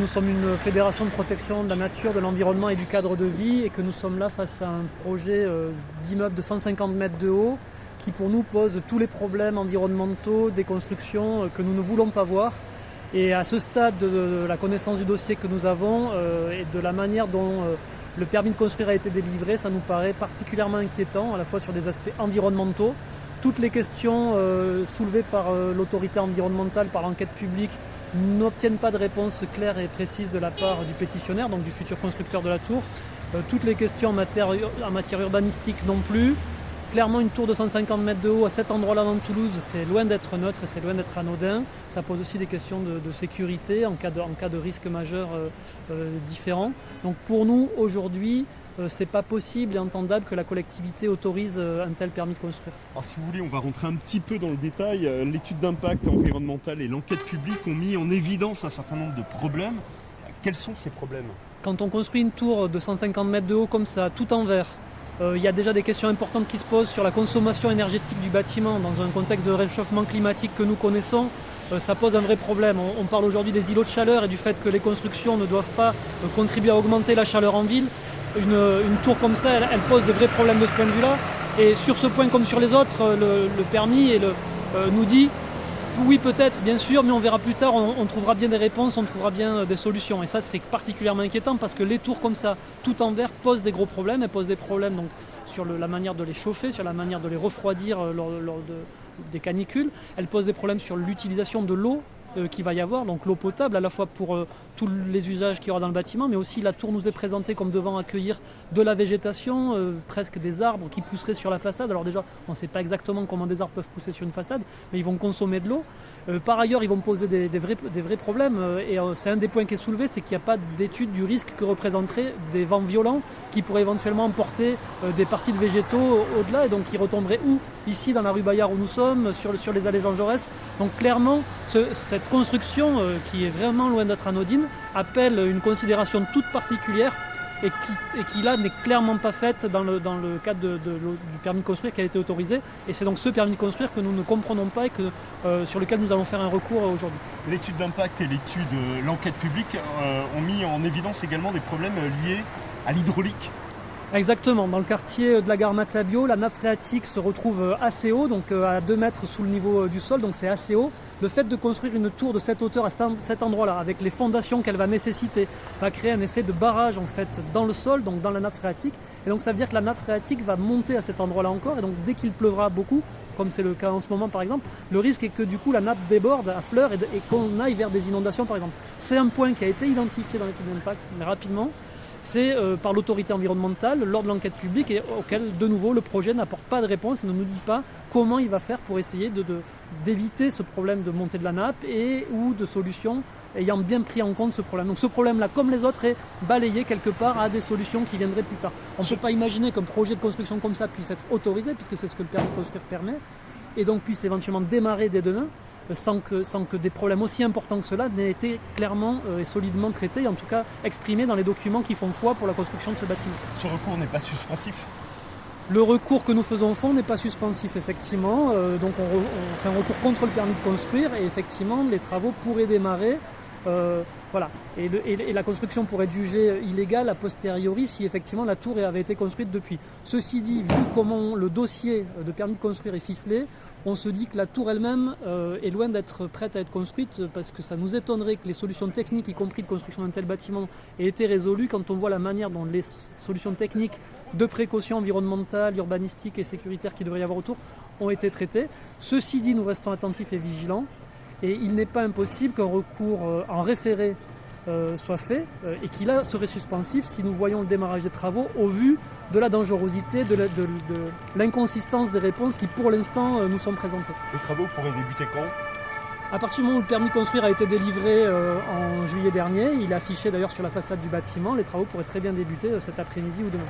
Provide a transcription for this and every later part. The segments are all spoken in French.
Nous sommes une fédération de protection de la nature, de l'environnement et du cadre de vie et que nous sommes là face à un projet d'immeuble de 150 mètres de haut qui pour nous pose tous les problèmes environnementaux des constructions que nous ne voulons pas voir. Et à ce stade de la connaissance du dossier que nous avons et de la manière dont le permis de construire a été délivré, ça nous paraît particulièrement inquiétant, à la fois sur des aspects environnementaux. Toutes les questions soulevées par l'autorité environnementale, par l'enquête publique, n'obtiennent pas de réponse claire et précise de la part du pétitionnaire, donc du futur constructeur de la tour. Toutes les questions en matière urbanistique non plus. Clairement, une tour de 150 mètres de haut à cet endroit-là dans Toulouse, c'est loin d'être neutre et c'est loin d'être anodin. Ça pose aussi des questions de sécurité en cas de risque majeur différent. Donc pour nous, aujourd'hui, c'est pas possible et entendable que la collectivité autorise un tel permis de construire. Alors si vous voulez, on va rentrer un petit peu dans le détail. L'étude d'impact environnemental et l'enquête publique ont mis en évidence un certain nombre de problèmes. Quels sont ces problèmes ? Quand on construit une tour de 150 mètres de haut comme ça, tout en verre, il y a déjà des questions importantes qui se posent sur la consommation énergétique du bâtiment dans un contexte de réchauffement climatique que nous connaissons. Ça pose un vrai problème. On parle aujourd'hui des îlots de chaleur et du fait que les constructions ne doivent pas contribuer à augmenter la chaleur en ville. Une tour comme ça, elle pose de vrais problèmes de ce point de vue-là. Et sur ce point comme sur les autres, le permis nous dit oui peut-être, bien sûr, mais on verra plus tard, on trouvera bien des réponses, on trouvera bien des solutions. Et ça c'est particulièrement inquiétant parce que les tours comme ça, tout en verre, posent des gros problèmes. Elles posent des problèmes donc, sur la manière de les chauffer, sur la manière de les refroidir lors des canicules. Elles posent des problèmes sur l'utilisation de l'eau qu'il va y avoir, donc l'eau potable à la fois pour tous les usages qu'il y aura dans le bâtiment, mais aussi la tour nous est présentée comme devant accueillir de la végétation, presque des arbres qui pousseraient sur la façade. Alors déjà, on ne sait pas exactement comment des arbres peuvent pousser sur une façade, mais ils vont consommer de l'eau. Par ailleurs, ils vont poser des vrais problèmes, et c'est un des points qui est soulevé, c'est qu'il n'y a pas d'étude du risque que représenteraient des vents violents qui pourraient éventuellement emporter des parties de végétaux au-delà, et donc qui retomberaient où ? Ici dans la rue Bayard où nous sommes, sur les allées Jean Jaurès. Donc clairement, cette construction qui est vraiment loin d'être anodine appelle une considération toute particulière et qui là n'est clairement pas faite dans le cadre du permis de construire qui a été autorisé. Et c'est donc ce permis de construire que nous ne comprenons pas et sur lequel nous allons faire un recours aujourd'hui. L'étude d'impact et l'enquête publique ont mis en évidence également des problèmes liés à l'hydraulique. Exactement, dans le quartier de la gare Matabio, la nappe phréatique se retrouve assez haut, donc à 2 mètres sous le niveau du sol, donc c'est assez haut. Le fait de construire une tour de cette hauteur à cet endroit-là, avec les fondations qu'elle va nécessiter, va créer un effet de barrage en fait dans le sol, donc dans la nappe phréatique. Et donc ça veut dire que la nappe phréatique va monter à cet endroit-là encore, et donc dès qu'il pleuvra beaucoup, comme c'est le cas en ce moment par exemple, le risque est que du coup la nappe déborde à fleur et qu'on aille vers des inondations par exemple. C'est un point qui a été identifié dans l'étude d'impact, mais rapidement. C'est par l'autorité environnementale lors de l'enquête publique et auquel, de nouveau, le projet n'apporte pas de réponse et ne nous dit pas comment il va faire pour essayer d'éviter ce problème de montée de la nappe ou de solutions ayant bien pris en compte ce problème. Donc ce problème-là, comme les autres, est balayé quelque part à des solutions qui viendraient plus tard. On ne peut pas imaginer qu'un projet de construction comme ça puisse être autorisé, puisque c'est ce que le permis de construire permet, et donc puisse éventuellement démarrer dès demain, sans que des problèmes aussi importants que cela n'aient été clairement et solidement traités, et en tout cas exprimés dans les documents qui font foi pour la construction de ce bâtiment. Ce recours n'est pas suspensif ? Le recours que nous faisons au fond n'est pas suspensif, effectivement. Donc on fait un recours contre le permis de construire, et effectivement les travaux pourraient démarrer. Voilà. Et la construction pourrait être jugée illégale a posteriori si effectivement la tour avait été construite depuis. Ceci dit, vu comment le dossier de permis de construire est ficelé, on se dit que la tour elle-même est loin d'être prête à être construite, parce que ça nous étonnerait que les solutions techniques, y compris de construction d'un tel bâtiment, aient été résolues quand on voit la manière dont les solutions techniques de précaution environnementale, urbanistique et sécuritaire qu'il devrait y avoir autour ont été traitées. Ceci dit, nous restons attentifs et vigilants. Et il n'est pas impossible qu'un recours en référé soit fait et qu'il là serait suspensif si nous voyons le démarrage des travaux au vu de la dangerosité, de l'inconsistance des réponses qui pour l'instant nous sont présentées. Les travaux pourraient débuter quand ? À partir du moment où le permis de construire a été délivré en juillet dernier, il est affiché d'ailleurs sur la façade du bâtiment, les travaux pourraient très bien débuter cet après-midi ou demain.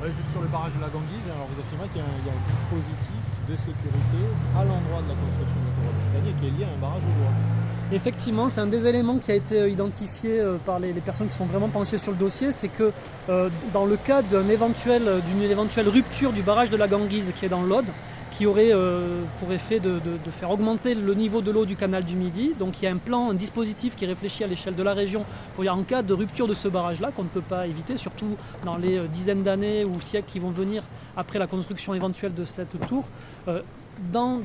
Ouais, juste sur le barrage de la Ganguise, alors vous affirmez qu'il y a un dispositif de sécurité à l'endroit de la construction de l'autoroute citadine qui est lié à un barrage au bois. Effectivement, c'est un des éléments qui a été identifié par les personnes qui sont vraiment penchées sur le dossier, c'est que dans le cas d'une éventuelle rupture du barrage de la Ganguise qui est dans l'Aude, qui aurait pour effet de faire augmenter le niveau de l'eau du canal du Midi. Donc il y a un dispositif qui est réfléchi à l'échelle de la région pour en cas de rupture de ce barrage-là, qu'on ne peut pas éviter, surtout dans les dizaines d'années ou siècles qui vont venir après la construction éventuelle de cette tour. Dans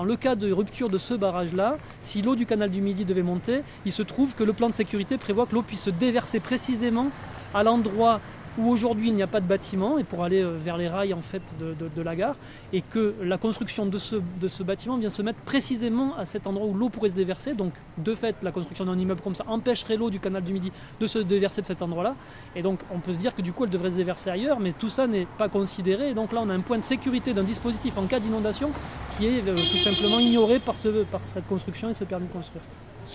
le cas de rupture de ce barrage-là, si l'eau du canal du Midi devait monter, il se trouve que le plan de sécurité prévoit que l'eau puisse se déverser précisément à l'endroit où aujourd'hui il n'y a pas de bâtiment et pour aller vers les rails en fait de la gare, et que la construction de ce bâtiment vient se mettre précisément à cet endroit où l'eau pourrait se déverser. Donc de fait, la construction d'un immeuble comme ça empêcherait l'eau du canal du Midi de se déverser de cet endroit-là, et donc on peut se dire que du coup elle devrait se déverser ailleurs, mais tout ça n'est pas considéré, et donc là on a un point de sécurité d'un dispositif en cas d'inondation qui est tout simplement ignoré par cette construction et ce permis de construire.